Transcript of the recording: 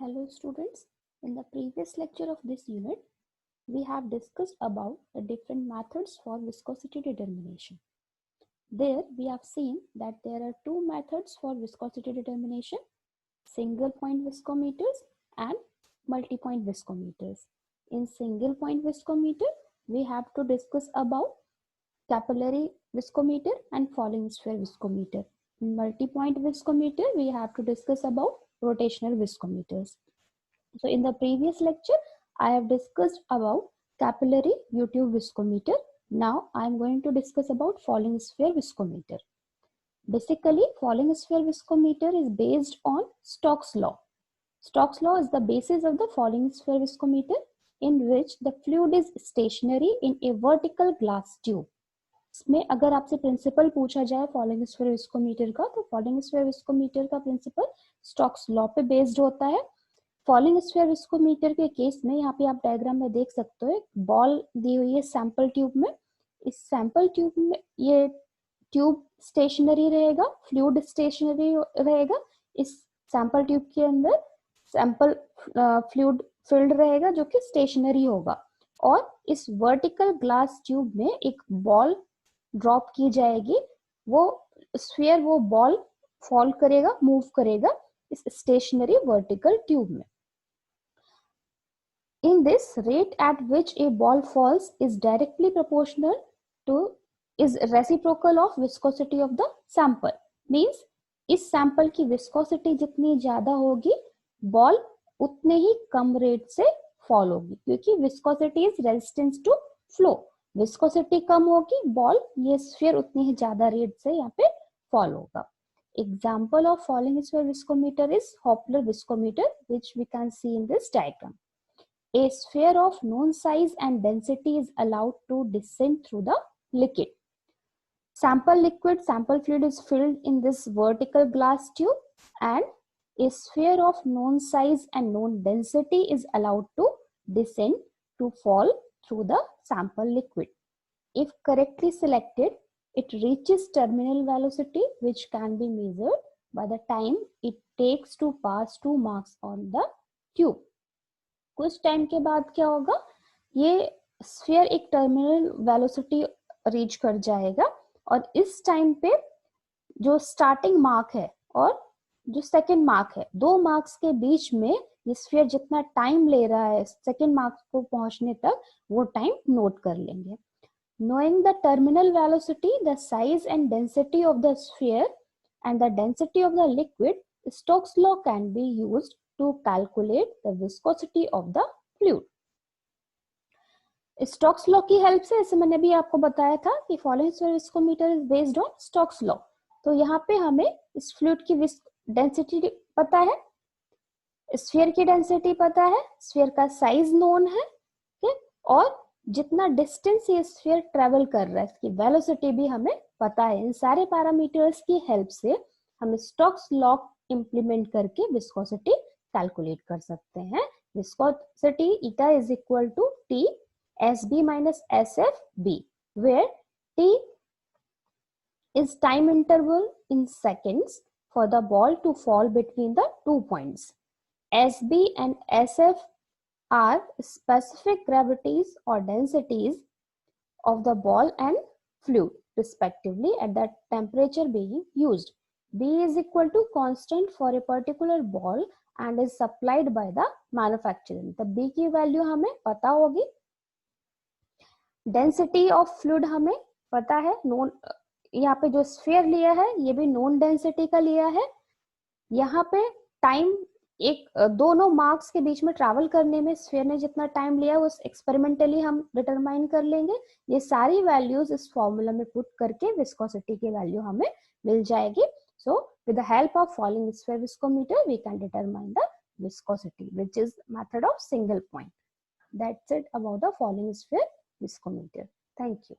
Hello students, in the previous lecture of this unit, we have discussed about the different methods for viscosity determination. There we have seen that there are two methods for viscosity determination, single point viscometers and multi-point viscometers. In single point viscometer, we have to discuss about capillary viscometer and falling sphere viscometer. In multi-point viscometer, we have to discuss about rotational viscometers. So in the previous lecture, I have discussed about capillary U-tube viscometer. Now I am going to discuss about falling sphere viscometer. Basically, falling sphere viscometer is based on Stokes law. Stokes law is the basis of the falling sphere viscometer, in which the fluid is stationary in a vertical glass tube. इसमें अगर आपसे principal पूछा जाए falling sphere viscometer का, तो falling sphere viscometer का principal Stokes law पे based होता है. फॉलिंग स्फीयर विस्कोमीटर के केस में यहाँ पे आप डायग्राम में देख सकते हो, एक बॉल दी हुई है सैंपल ट्यूब में. इस सैंपल ट्यूब में ये ट्यूब स्टेशनरी रहेगा, फ्लूइड स्टेशनरी रहेगा. इस सैंपल ट्यूब के अंदर सैंपल फ्लूइड फिल्ड रहेगा जो कि स्टेशनरी होगा, और इस वर्टिकल ग्लास ट्यूब में एक बॉल ड्रॉप की जाएगी. वो स्फीयर, वो बॉल फॉल करेगा, मूव करेगा इस स्टेशनरी वर्टिकल ट्यूब में. In this, rate at which a ball falls is directly proportional to is reciprocal of viscosity of the sample. Means इस सैंपल की विस्कोसिटी जितनी ज्यादा होगी, बॉल उतने ही कम रेट से फॉल होगी, क्योंकि viscosity is resistance to flow. Viscosity कम होगी, बॉल ये स्फीयर उतनी ही ज्यादा रेट से यहाँ पे फॉल होगा. Example of falling sphere viscometer is Hopler viscometer, which we can see in this diagram. A sphere of known size and density is allowed to descend through the liquid. Sample liquid, sample fluid is filled in this vertical glass tube, and a sphere of known size and known density is allowed to descend to fall through the sample liquid. If correctly selected, it reaches terminal velocity, which can be measured by the time it takes to pass 2 marks on the tube. कुछ time के बाद क्या होगा, ये sphere एक terminal velocity reach कर जाएगा, और इस टाइम पे जो स्टार्टिंग मार्क है और जो सेकेंड मार्क है, 2 मार्क्स के बीच में ये स्फीयर जितना टाइम ले रहा है सेकेंड मार्क को पहुंचने तक, वो टाइम नोट कर लेंगे. Knowing the terminal velocity, the size and density of the sphere and the density of the liquid, Stokes law can be used to calculate the viscosity of the fluid. Stokes law की help से, जैसे मैंने भी आपको बताया था कि falling sphere viscometer is based on Stokes law. तो यहाँ पे हमें इस फ्लूइड की डेंसिटी पता है, स्फीयर की डेंसिटी पता है, स्फीयर का साइज नोन है, और जितना डिस्टेंस ये स्फीयर ट्रेवल कर रहा है इसकी वेलोसिटी भी हमें पता है. इन सारे पैरामीटर्स की हेल्प से हम स्टोक्स लॉ इंप्लीमेंट करके विस्कोसिटी कैलकुलेट कर सकते हैं. Viscosity eta is equal to T S B minus S F B, where T is time interval in seconds for the ball to fall between the 2 points. SB and SF are specific gravities or densities of the ball and fluid respectively at the temperature being used. B is equal to constant for a particular ball and is supplied by the manufacturer. तो B की value हमें पता होगी, density of fluid हमें पता है, known. यहाँ पे जो स्फीयर लिया है ये भी नोन डेंसिटी का लिया है. यहाँ पे टाइम, एक दोनों मार्क्स के बीच में ट्रैवल करने में स्फीयर ने जितना टाइम लिया है वो एक्सपेरिमेंटली हम डिटरमाइन कर लेंगे. ये सारी वैल्यूज इस फॉर्मूला में पुट करके विस्कोसिटी की वैल्यू हमें मिल जाएगी. So with the help of falling sphere viscometer we can determine the viscosity, which is method of single point. That's it about the falling sphere viscometer. Thank you.